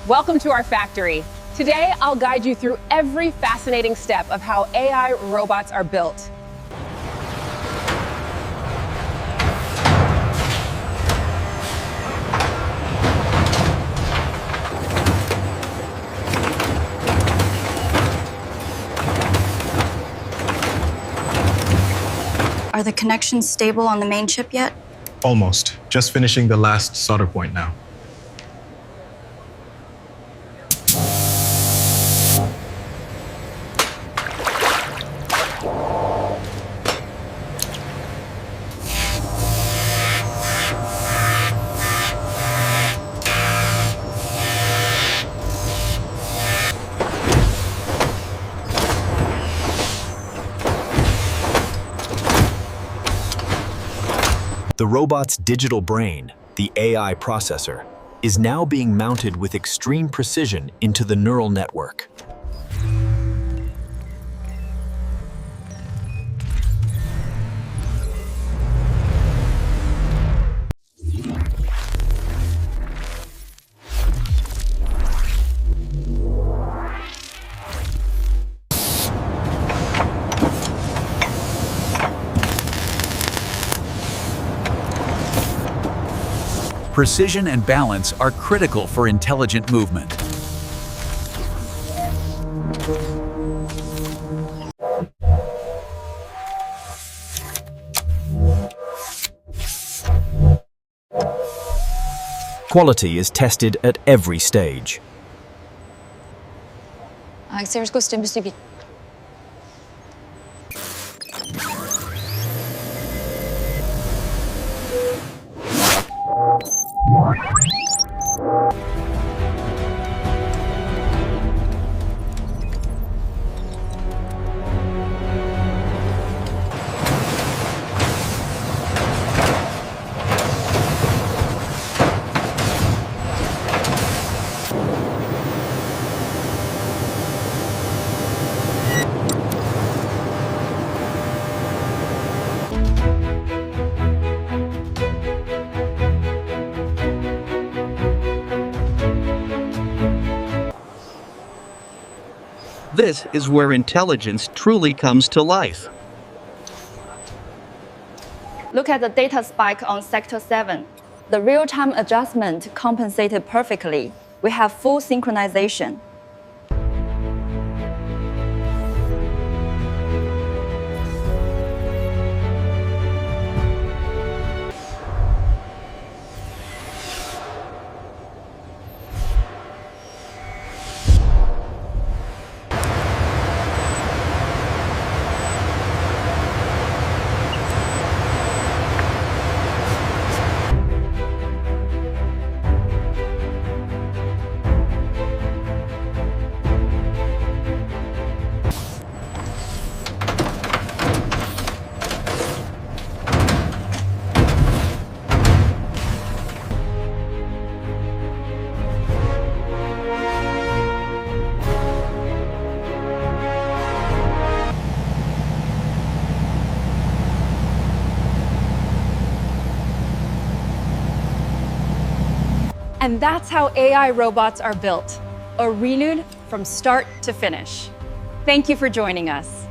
Welcome to our factory. Today, I'll guide you through every fascinating step of how AI robots are built. Are the connections stable on the main chip yet? Almost. Just finishing the last solder point now. The robot's digital brain, the AI processor, is now being mounted with extreme precision into the neural network. Precision and balance are critical for intelligent movement. Quality is tested at every stage. This is where intelligence truly comes to life. Look at the data spike on Sector 7. The real-time adjustment compensated perfectly. We have full synchronization. And that's how AI robots are built, a prelude from start to finish. Thank you for joining us.